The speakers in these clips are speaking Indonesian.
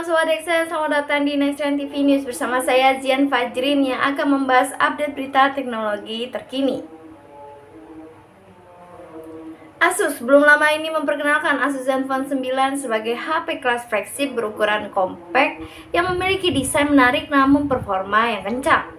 malam Sobat Excel, selamat datang di Next Trend TV News bersama saya Zian Fajrin yang akan membahas update berita teknologi terkini. Asus belum lama ini memperkenalkan Asus Zenfone 9 sebagai HP kelas flagship berukuran compact yang memiliki desain menarik namun performa yang kencang.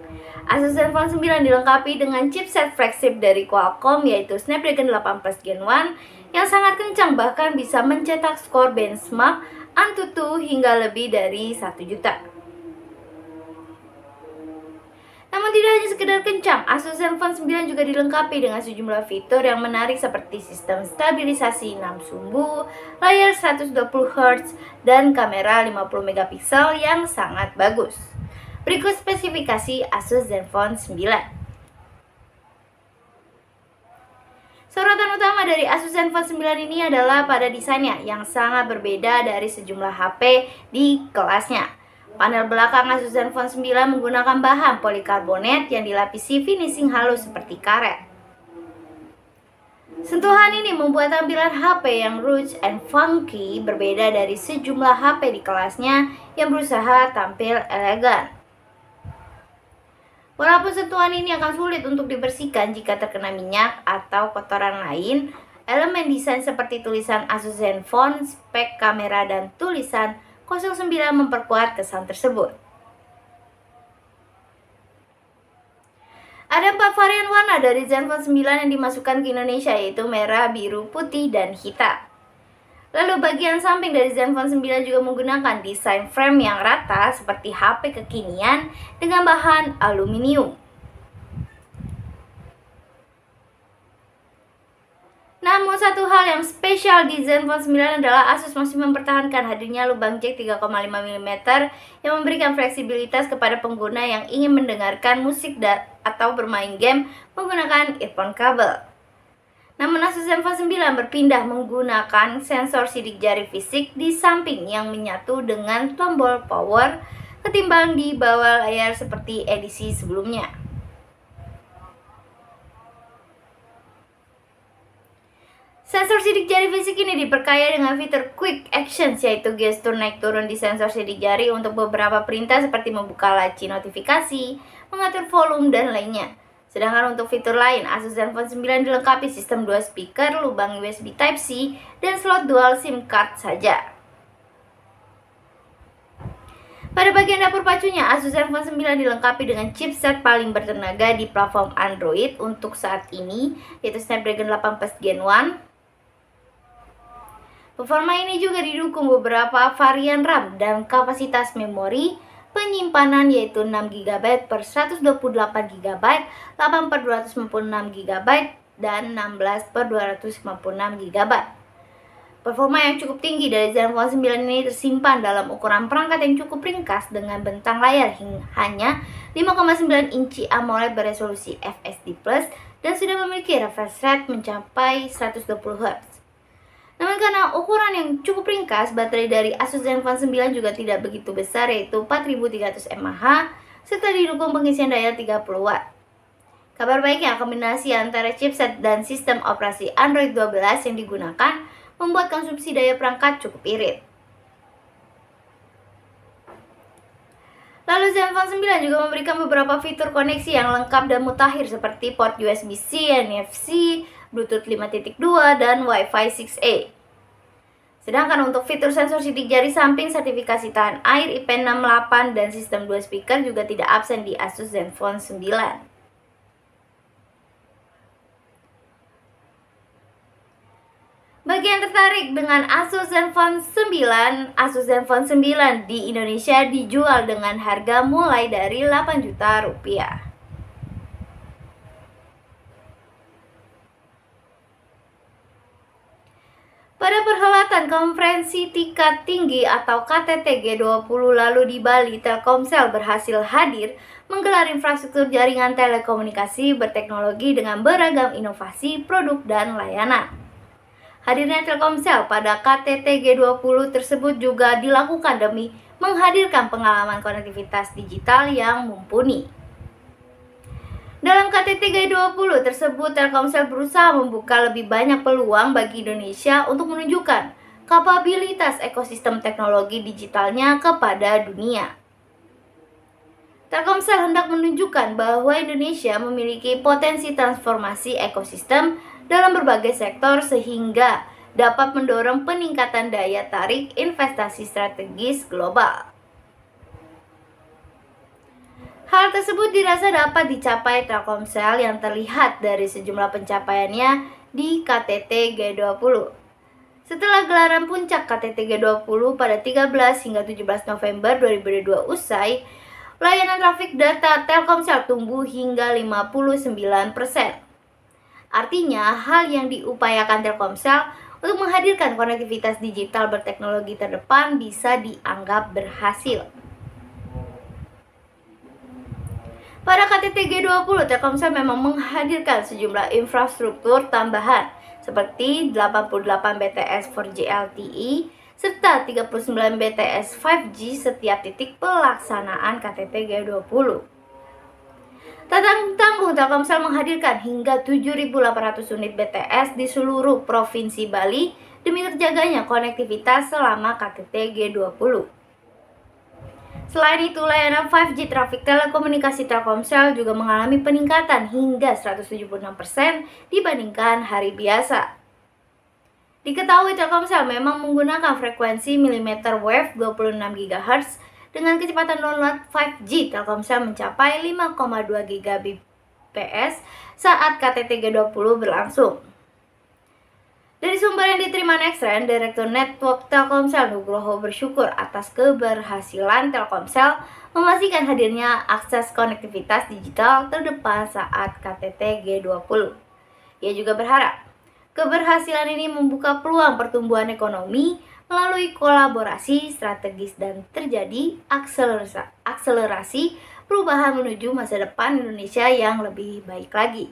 Asus Zenfone 9 dilengkapi dengan chipset flagship dari Qualcomm yaitu Snapdragon 8 Plus Gen 1 yang sangat kencang, bahkan bisa mencetak skor benchmark Antutu hingga lebih dari 1 juta. Namun tidak hanya sekedar kencang, Asus Zenfone 9 juga dilengkapi dengan sejumlah fitur yang menarik seperti sistem stabilisasi 6 sumbu, layar 120Hz, dan kamera 50 megapiksel yang sangat bagus. Berikut spesifikasi Asus Zenfone 9. Sorotan utama dari Asus Zenfone 9 ini adalah pada desainnya yang sangat berbeda dari sejumlah HP di kelasnya. Panel belakang Asus Zenfone 9 menggunakan bahan polikarbonat yang dilapisi finishing halus seperti karet. Sentuhan ini membuat tampilan HP yang roots and funky berbeda dari sejumlah HP di kelasnya yang berusaha tampil elegan. Walaupun sentuhan ini akan sulit untuk dibersihkan jika terkena minyak atau kotoran lain, elemen desain seperti tulisan Asus Zenfone, spek kamera, dan tulisan 09 memperkuat kesan tersebut. Ada 4 varian warna dari Zenfone 9 yang dimasukkan ke Indonesia, yaitu merah, biru, putih, dan hitam. Lalu bagian samping dari Zenfone 9 juga menggunakan desain frame yang rata seperti HP kekinian dengan bahan aluminium. Namun satu hal yang spesial di Zenfone 9 adalah Asus masih mempertahankan hadirnya lubang jack 3,5 mm yang memberikan fleksibilitas kepada pengguna yang ingin mendengarkan musik atau bermain game menggunakan earphone kabel. Namun Asus Zenfone 9 berpindah menggunakan sensor sidik jari fisik di samping yang menyatu dengan tombol power ketimbang di bawah layar seperti edisi sebelumnya. Sensor sidik jari fisik ini diperkaya dengan fitur Quick Actions, yaitu gestur naik turun di sensor sidik jari untuk beberapa perintah seperti membuka laci notifikasi, mengatur volume, dan lainnya. Sedangkan untuk fitur lain, Asus Zenfone 9 dilengkapi sistem 2 speaker, lubang USB Type-C, dan slot dual SIM card saja. Pada bagian dapur pacunya, Asus Zenfone 9 dilengkapi dengan chipset paling bertenaga di platform Android untuk saat ini, yaitu Snapdragon 8 Plus Gen 1. Performa ini juga didukung beberapa varian RAM dan kapasitas memori penyimpanan yaitu 6GB per 128GB, 8 per 256GB, dan 16 per 256GB. Performa yang cukup tinggi dari Zenfone 9 ini tersimpan dalam ukuran perangkat yang cukup ringkas dengan bentang layar hanya 5,9 inci AMOLED beresolusi FSD+, dan sudah memiliki refresh rate mencapai 120Hz. Namun karena ukuran yang cukup ringkas, baterai dari Asus Zenfone 9 juga tidak begitu besar, yaitu 4300 mAh, serta didukung pengisian daya 30W. Kabar baiknya, kombinasi antara chipset dan sistem operasi Android 12 yang digunakan membuat konsumsi daya perangkat cukup irit. Lalu Zenfone 9 juga memberikan beberapa fitur koneksi yang lengkap dan mutakhir seperti port USB-C, NFC, Bluetooth 5.2, dan Wi-Fi 6E. Sedangkan untuk fitur sensor sidik jari samping, sertifikasi tahan air IP68, dan sistem 2 speaker juga tidak absen di Asus Zenfone 9. Bagi yang tertarik dengan Asus Zenfone 9, Asus Zenfone 9 di Indonesia dijual dengan harga mulai dari 8 juta rupiah. Pada perhelatan konferensi tingkat tinggi atau KTT G20 lalu di Bali, Telkomsel berhasil hadir menggelar infrastruktur jaringan telekomunikasi berteknologi dengan beragam inovasi, produk, dan layanan. Hadirnya Telkomsel pada KTT G20 tersebut juga dilakukan demi menghadirkan pengalaman konektivitas digital yang mumpuni. Dalam KTT G20 tersebut, Telkomsel berusaha membuka lebih banyak peluang bagi Indonesia untuk menunjukkan kapabilitas ekosistem teknologi digitalnya kepada dunia. Telkomsel hendak menunjukkan bahwa Indonesia memiliki potensi transformasi ekosistem dalam berbagai sektor sehingga dapat mendorong peningkatan daya tarik investasi strategis global. Hal tersebut dirasa dapat dicapai Telkomsel yang terlihat dari sejumlah pencapaiannya di KTT G20. Setelah gelaran puncak KTT G20 pada 13 hingga 17 November 2022 usai, layanan trafik data Telkomsel tumbuh hingga 59%. Artinya, hal yang diupayakan Telkomsel untuk menghadirkan konektivitas digital berteknologi terdepan bisa dianggap berhasil. Pada KTT G20, Telkomsel memang menghadirkan sejumlah infrastruktur tambahan seperti 88 BTS 4G LTE serta 39 BTS 5G setiap titik pelaksanaan KTT G20. Tak tanggung-tanggung, Telkomsel menghadirkan hingga 7.800 unit BTS di seluruh provinsi Bali demi terjaganya konektivitas selama KTT G20. Selain itu, layanan 5G trafik telekomunikasi Telkomsel juga mengalami peningkatan hingga 176% dibandingkan hari biasa. Diketahui Telkomsel memang menggunakan frekuensi millimeter wave 26 GHz dengan kecepatan download 5G Telkomsel mencapai 5,2 Gbps saat KTT G20 berlangsung. Dari sumber yang diterima Nextrend, Direktur Network Telkomsel Nugroho bersyukur atas keberhasilan Telkomsel memastikan hadirnya akses konektivitas digital terdepan saat KTT G20. Ia juga berharap keberhasilan ini membuka peluang pertumbuhan ekonomi melalui kolaborasi strategis dan terjadi akselerasi perubahan menuju masa depan Indonesia yang lebih baik lagi.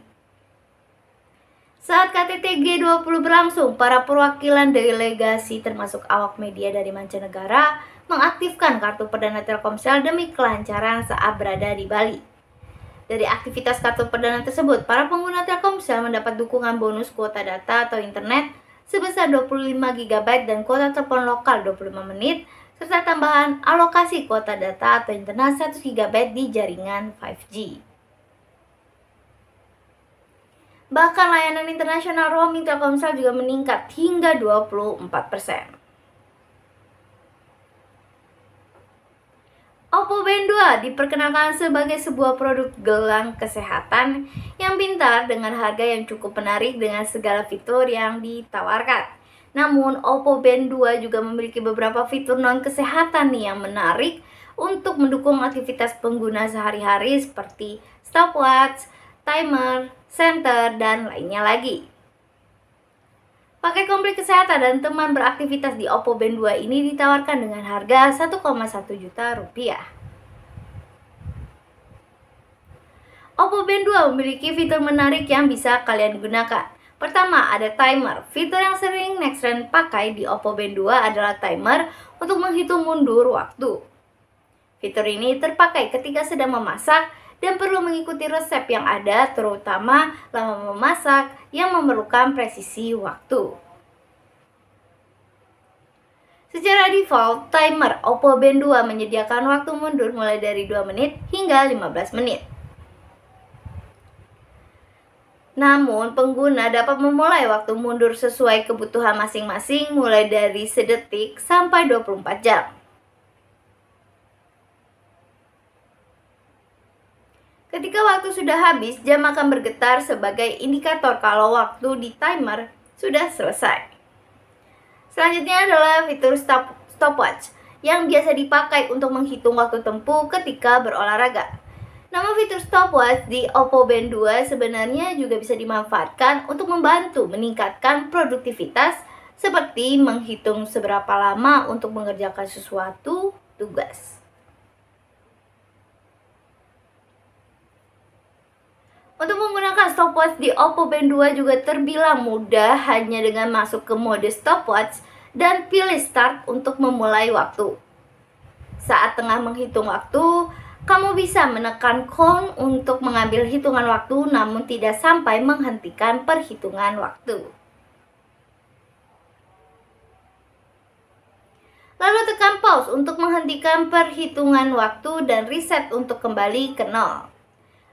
Saat KTT G20 berlangsung, para perwakilan delegasi termasuk awak media dari mancanegara mengaktifkan kartu perdana Telkomsel demi kelancaran saat berada di Bali. Dari aktivitas kartu perdana tersebut, para pengguna Telkomsel mendapat dukungan bonus kuota data atau internet sebesar 25 GB dan kuota telepon lokal 25 menit, serta tambahan alokasi kuota data atau internet 100 GB di jaringan 5G. Bahkan layanan internasional roaming Telkomsel juga meningkat hingga 24%. Oppo Band 2 diperkenalkan sebagai sebuah produk gelang kesehatan yang pintar dengan harga yang cukup menarik dengan segala fitur yang ditawarkan. Namun, Oppo Band 2 juga memiliki beberapa fitur non-kesehatan nih yang menarik untuk mendukung aktivitas pengguna sehari-hari seperti stopwatch, timer, center, dan lainnya lagi. Paket komplit kesehatan dan teman beraktivitas di Oppo Band 2 ini ditawarkan dengan harga 1,1 juta rupiah. Oppo Band 2 memiliki fitur menarik yang bisa kalian gunakan. Pertama, ada timer. Fitur yang sering Nextrend pakai di Oppo Band 2 adalah timer untuk menghitung mundur waktu. Fitur ini terpakai ketika sedang memasak dan perlu mengikuti resep yang ada, terutama lama memasak yang memerlukan presisi waktu. Secara default, timer Oppo Band 2 menyediakan waktu mundur mulai dari 2 menit hingga 15 menit. Namun, pengguna dapat memulai waktu mundur sesuai kebutuhan masing-masing mulai dari sedetik sampai 24 jam. Ketika waktu sudah habis, jam akan bergetar sebagai indikator kalau waktu di timer sudah selesai. Selanjutnya adalah fitur stopwatch yang biasa dipakai untuk menghitung waktu tempuh ketika berolahraga. Nama fitur stopwatch di Oppo Band 2 sebenarnya juga bisa dimanfaatkan untuk membantu meningkatkan produktivitas seperti menghitung seberapa lama untuk mengerjakan sesuatu tugas. Untuk menggunakan stopwatch di Oppo Band 2 juga terbilang mudah hanya dengan masuk ke mode stopwatch dan pilih start untuk memulai waktu. Saat tengah menghitung waktu, kamu bisa menekan count untuk mengambil hitungan waktu namun tidak sampai menghentikan perhitungan waktu. Lalu tekan pause untuk menghentikan perhitungan waktu dan reset untuk kembali ke nol.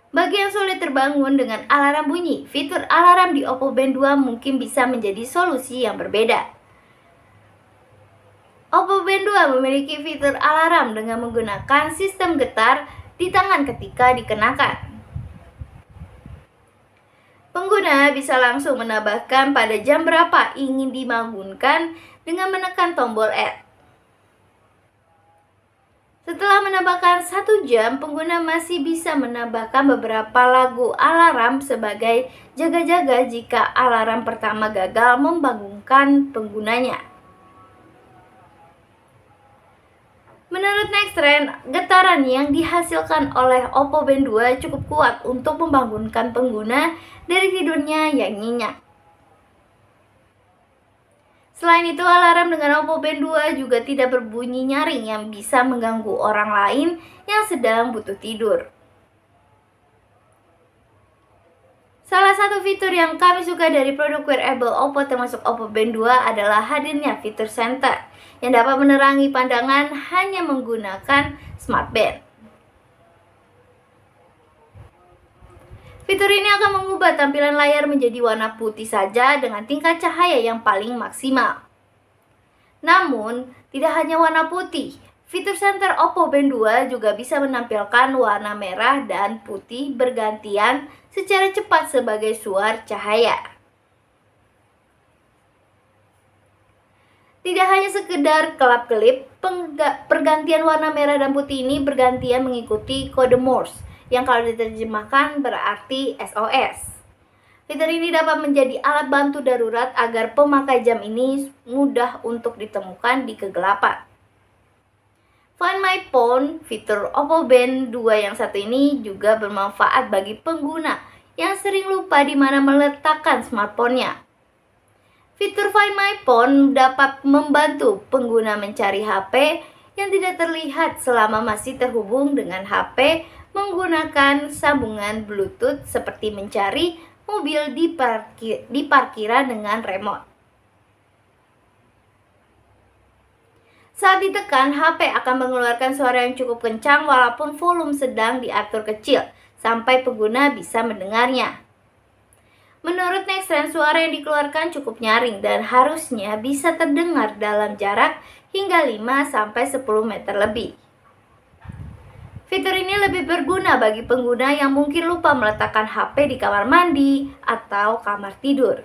Bagi yang sulit terbangun dengan alarm bunyi, fitur alarm di Oppo Band 2 mungkin bisa menjadi solusi yang berbeda. Oppo Band 2 memiliki fitur alarm dengan menggunakan sistem getar di tangan ketika dikenakan. Pengguna bisa langsung menambahkan pada jam berapa ingin dibangunkan dengan menekan tombol R. Setelah menambahkan 1 jam, pengguna masih bisa menambahkan beberapa lagu alarm sebagai jaga-jaga jika alarm pertama gagal membangunkan penggunanya. Menurut Nextrend, getaran yang dihasilkan oleh Oppo Band 2 cukup kuat untuk membangunkan pengguna dari tidurnya yang nyenyak. Selain itu, alarm dengan Oppo Band 2 juga tidak berbunyi nyaring yang bisa mengganggu orang lain yang sedang butuh tidur. Salah satu fitur yang kami suka dari produk wearable Oppo termasuk Oppo Band 2 adalah hadirnya fitur center yang dapat menerangi pandangan hanya menggunakan Smart Band. Fitur ini akan mengubah tampilan layar menjadi warna putih saja dengan tingkat cahaya yang paling maksimal. Namun, tidak hanya warna putih, fitur center Oppo Band 2 juga bisa menampilkan warna merah dan putih bergantian secara cepat sebagai suar cahaya. Tidak hanya sekedar kelap-kelip, pergantian warna merah dan putih ini bergantian mengikuti kode Morse yang kalau diterjemahkan berarti SOS. Fitur ini dapat menjadi alat bantu darurat agar pemakai jam ini mudah untuk ditemukan di kegelapan. Find My Phone, fitur Oppo Band 2 yang satu ini juga bermanfaat bagi pengguna yang sering lupa di mana meletakkan smartphone-nya. Fitur Find My Phone dapat membantu pengguna mencari HP yang tidak terlihat selama masih terhubung dengan HP menggunakan sambungan Bluetooth seperti mencari mobil di parkiran dengan remote. Saat ditekan, HP akan mengeluarkan suara yang cukup kencang walaupun volume sedang diatur kecil sampai pengguna bisa mendengarnya. Menurut Nextrend, suara yang dikeluarkan cukup nyaring dan harusnya bisa terdengar dalam jarak hingga 5-10 meter lebih. Fitur ini lebih berguna bagi pengguna yang mungkin lupa meletakkan HP di kamar mandi atau kamar tidur.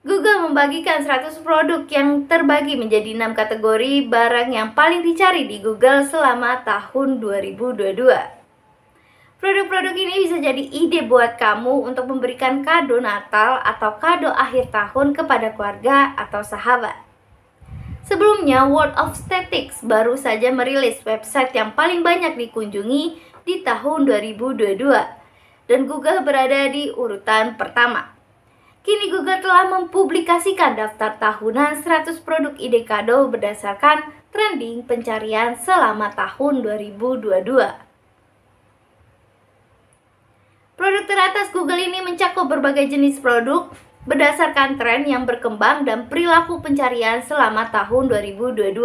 Google membagikan 100 produk yang terbagi menjadi 6 kategori barang yang paling dicari di Google selama tahun 2022. Produk-produk ini bisa jadi ide buat kamu untuk memberikan kado Natal atau kado akhir tahun kepada keluarga atau sahabat. Sebelumnya, World of Statistics baru saja merilis website yang paling banyak dikunjungi di tahun 2022 dan Google berada di urutan pertama. Kini Google telah mempublikasikan daftar tahunan 100 produk ide kado berdasarkan trending pencarian selama tahun 2022. Produk teratas Google ini mencakup berbagai jenis produk berdasarkan tren yang berkembang dan perilaku pencarian selama tahun 2022.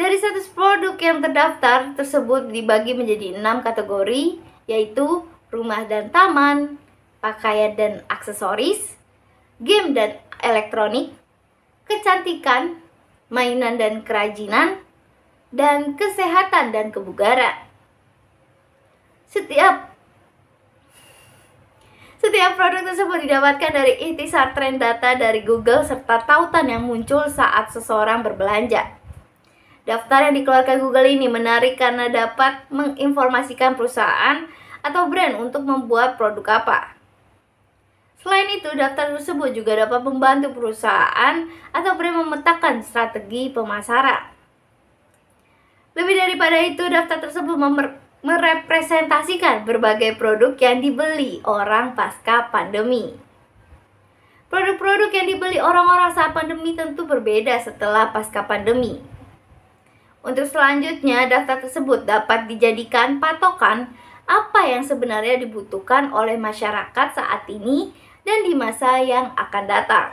Dari 100 produk yang terdaftar tersebut dibagi menjadi 6 kategori, yaitu rumah dan taman, pakaian dan aksesoris, game dan elektronik, kecantikan, mainan dan kerajinan, dan kesehatan dan kebugaran. Setiap produk tersebut didapatkan dari ikhtisar tren data dari Google serta tautan yang muncul saat seseorang berbelanja. Daftar yang dikeluarkan Google ini menarik karena dapat menginformasikan perusahaan atau brand untuk membuat produk apa. Selain itu, daftar tersebut juga dapat membantu perusahaan atau brand memetakan strategi pemasaran. Lebih daripada itu, daftar tersebut merepresentasikan berbagai produk yang dibeli orang pasca pandemi. Produk-produk yang dibeli orang-orang saat pandemi tentu berbeda setelah pasca pandemi. Untuk selanjutnya, daftar tersebut dapat dijadikan patokan apa yang sebenarnya dibutuhkan oleh masyarakat saat ini dan di masa yang akan datang.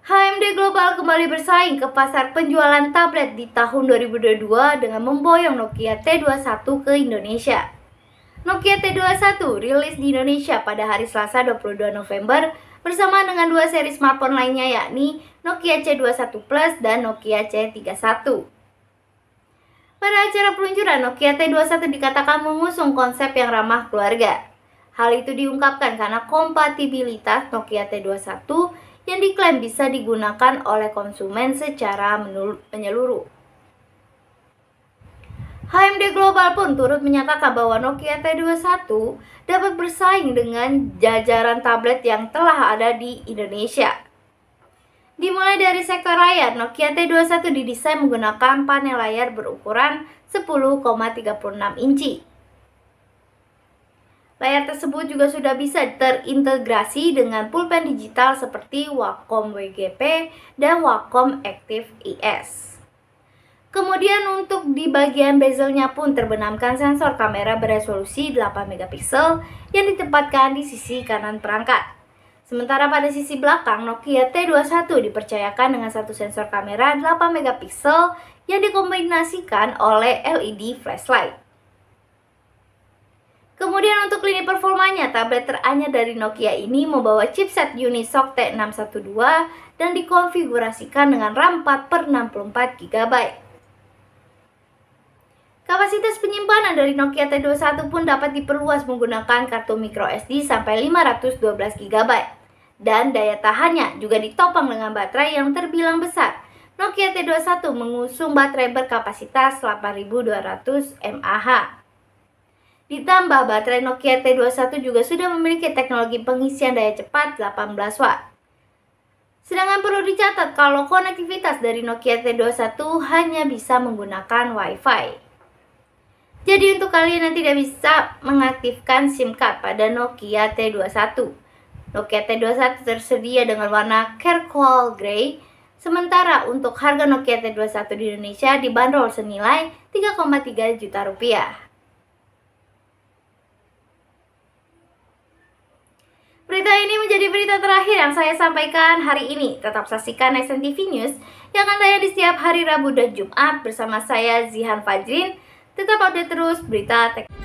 HMD Global kembali bersaing ke pasar penjualan tablet di tahun 2022 dengan memboyong Nokia T21 ke Indonesia. Nokia T21 rilis di Indonesia pada hari Selasa 22 November bersama dengan dua seri smartphone lainnya, yakni Nokia C21 Plus dan Nokia C31. Pada acara peluncuran, Nokia T21 dikatakan mengusung konsep yang ramah keluarga. Hal itu diungkapkan karena kompatibilitas Nokia T21 yang diklaim bisa digunakan oleh konsumen secara menyeluruh. HMD Global pun turut menyatakan bahwa Nokia T21 dapat bersaing dengan jajaran tablet yang telah ada di Indonesia. Dimulai dari sektor layar, Nokia T21 didesain menggunakan panel layar berukuran 10,36 inci. Layar tersebut juga sudah bisa terintegrasi dengan pulpen digital seperti Wacom WGP dan Wacom Active IS. Kemudian untuk di bagian bezelnya pun terbenamkan sensor kamera beresolusi 8 megapiksel yang ditempatkan di sisi kanan perangkat. Sementara pada sisi belakang, Nokia T21 dipercayakan dengan satu sensor kamera 8 megapiksel yang dikombinasikan oleh LED flashlight. Kemudian untuk lini performanya, tablet teranyar dari Nokia ini membawa chipset Unisoc T612 dan dikonfigurasikan dengan RAM 4/64 GB. Kapasitas penyimpanan dari Nokia T21 pun dapat diperluas menggunakan kartu microSD sampai 512 GB. Dan daya tahannya juga ditopang dengan baterai yang terbilang besar. Nokia T21 mengusung baterai berkapasitas 8200 mAh. Ditambah baterai Nokia T21 juga sudah memiliki teknologi pengisian daya cepat 18 Watt. Sedangkan perlu dicatat kalau konektivitas dari Nokia T21 hanya bisa menggunakan Wi-Fi. Jadi untuk kalian yang tidak bisa mengaktifkan SIM card pada Nokia T21, Nokia T21 tersedia dengan warna charcoal grey, sementara untuk harga Nokia T21 di Indonesia dibanderol senilai 3,3 juta rupiah. Berita ini menjadi berita terakhir yang saya sampaikan hari ini. Tetap saksikan SNTV News yang akan tayang di setiap hari Rabu dan Jumat bersama saya Zihan Fajrin. Tetap update terus berita teknologi.